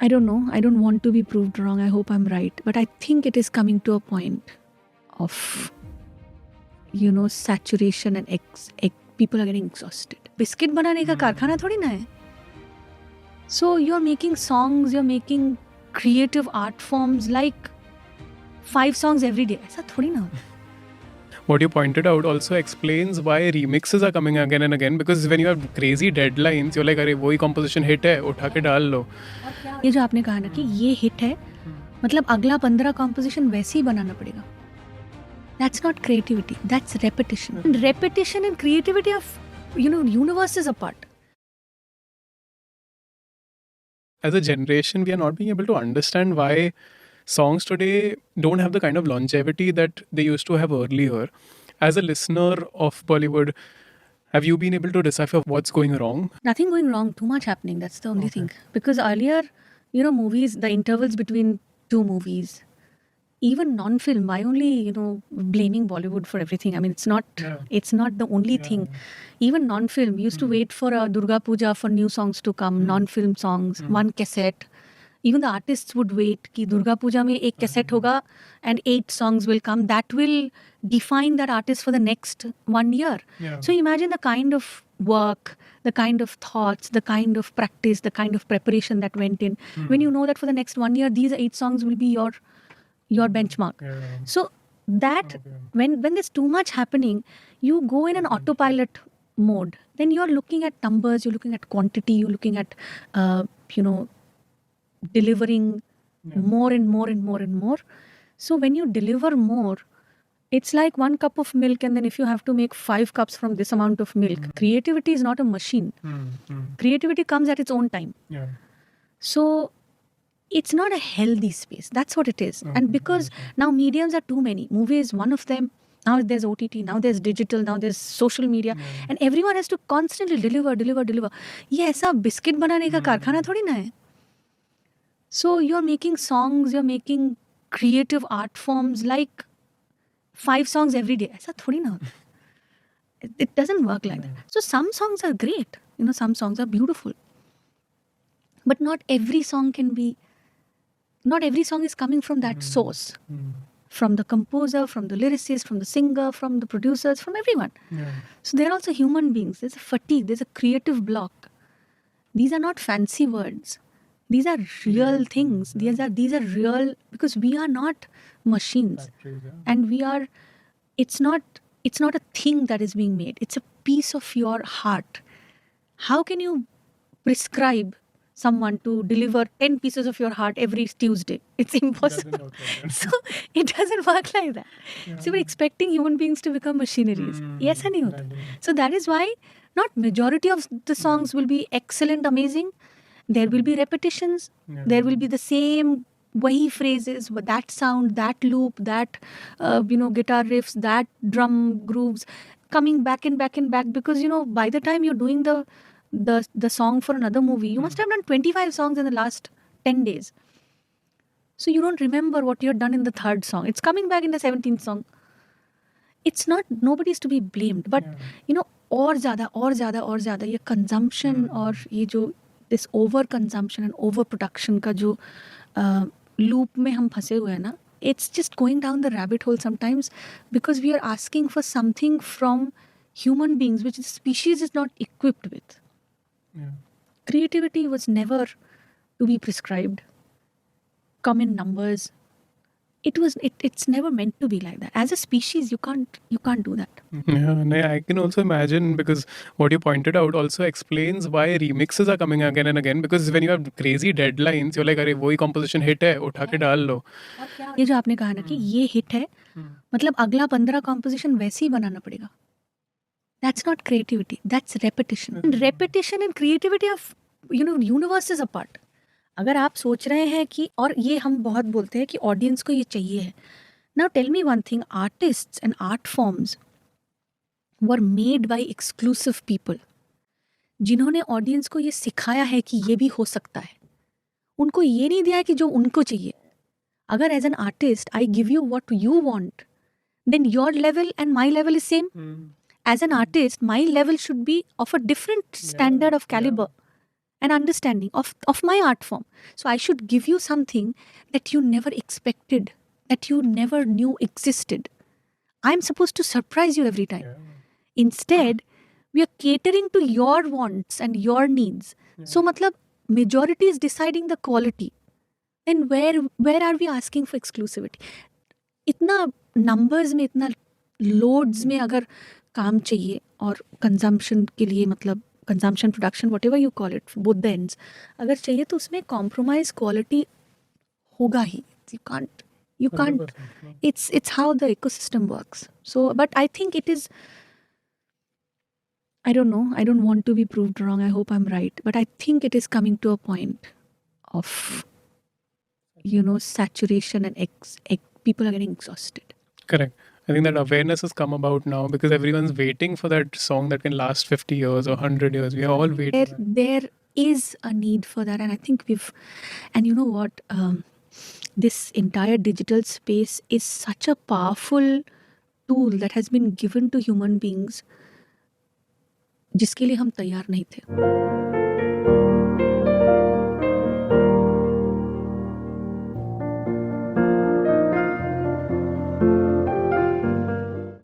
I don't know. I don't want to be proved wrong. I hope I'm right. But I think it is coming to a point of, saturation and people are getting exhausted. Biscuit banane ka karkhana thodi na hai. So you're making songs, you're making creative art forms like 5 songs every day. ऐसा थोड़ी ना होता. What you pointed out also explains why remixes are coming again and again, because when you have crazy deadlines, you're like, अरे वही composition hit है, उठा के डाल लो. ये जो आपने कहा ना कि ये hit है, मतलब अगला 15 composition वैसे ही बनाना पड़ेगा. That's not creativity. That's repetition. And repetition and creativity are, universes apart. As a generation, we are not being able to understand why songs today don't have the kind of longevity that they used to have earlier. As a listener of Bollywood, have you been able to decipher what's going wrong? Nothing going wrong, too much happening. That's the only thing. Because earlier, movies, the intervals between two movies, even non-film, why only, blaming Bollywood for everything? I mean, it's not the only thing. Even non-film, we used to wait for a Durga Puja for new songs to come, non-film songs, one cassette. Even the artists would wait कि Durga Puja में एक cassette होगा and 8 songs will come. That will define that artist for the next 1 year. So imagine the kind of work, the kind of thoughts, the kind of practice, the kind of preparation that went in. When you know that for the next 1 year, these 8 songs will be your benchmark. So that when there's too much happening, you go in an autopilot mode. Then you're looking at numbers, you're looking at quantity, you're looking at delivering more and more and more and more. So when you deliver more, it's like 1 cup of milk, and then if you have to make 5 cups from this amount of milk, creativity is not a machine. Creativity comes at its own time. So it's not a healthy space. That's what it is. And because now mediums are too many. Movie is one of them. Now there's OTT, now there's digital, now there's social media. And everyone has to constantly deliver. ये ऐसा biscuit बनाने का कारखाना थोड़ी ना है. So you're making songs, you're making creative art forms like 5 songs every day. ऐसा थोड़ी ना होता. It doesn't work like that. So some songs are great. Some songs are beautiful. But not every song is coming from that source. From the composer, from the lyricist, from the singer, from the producers, from everyone. So they're also human beings. There's a fatigue, there's a creative block. These are not fancy words. These are real things. These are real, because we are not machines. And it's not a thing that is being made. It's a piece of your heart. How can you prescribe someone to deliver 10 pieces of your heart every Tuesday? It's impossible. So it doesn't work like that. So we're expecting human beings to become machineries. Yes, nahi hota. So that is why not majority of the songs will be excellent, amazing. There will be repetitions. There will be the same wahi phrases, that sound, that loop, that guitar riffs, that drum grooves coming back and back and back. Because by the time you're doing the song for another movie, you must have done 25 songs in the last 10 days. So you don't remember what you had done in the 3rd song. It's coming back in the 17th song. It's not, nobody's to be blamed. But और ज़्यादा ये consumption और ये जो this over consumption and over production का जो loop में हम फंसे हुए हैं ना, it's just going down the rabbit hole sometimes, because we are asking for something from human beings which the species is not equipped with. Creativity was never to be prescribed, come in numbers. It's never meant to be like that. As a species, you can't do that. I can also imagine, because what you pointed out also explains why remixes are coming again and again, because when you have crazy deadlines, you're like, अरे वही composition hit है, उठा के डाल लो. ये जो आपने कहा ना कि ये hit है, मतलब अगला 15 composition वैसे ही बनाना पड़ेगा. That's not creativity. That's repetition. And repetition and creativity are, universes apart. अगर आप सोच रहे हैं कि, और ये हम बहुत बोलते हैं कि ऑडियंस को ये चाहिए है. Now tell me one thing, artists and art forms were made by exclusive people. जिन्होंने ऑडियंस को ये सिखाया है कि ये भी हो सकता है. उनको ये नहीं दिया कि जो उनको चाहिए. अगर as an artist I give you what you want, then your level and my level is same. As an artist, my level should be of a different standard of caliber. and understanding of my art form. So I should give you something that you never expected, that you never knew existed. I'm supposed to surprise you every time. Instead, we are catering to your wants and your needs. So matlab, majority is deciding the quality. And where are we asking for exclusivity? इतना numbers में, इतना loads में अगर काम चाहिए और consumption के लिए, मतलब consumption, production, whatever you call it, both the ends, अगर चाहिए तो उसमें compromise quality होगा ही. You can't. 100%, no. It's how the ecosystem works. So, but I think it is, I don't know, I don't want to be proved wrong, I hope I'm right, but I think it is coming to a point of, saturation and people are getting exhausted. Correct. I think that awareness has come about now because everyone's waiting for that song that can last 50 years or 100 years. We are all waiting. There is a need for that, and I think and you know what, this entire digital space is such a powerful tool that has been given to human beings जिसके लिए हम तैयार नहीं थे.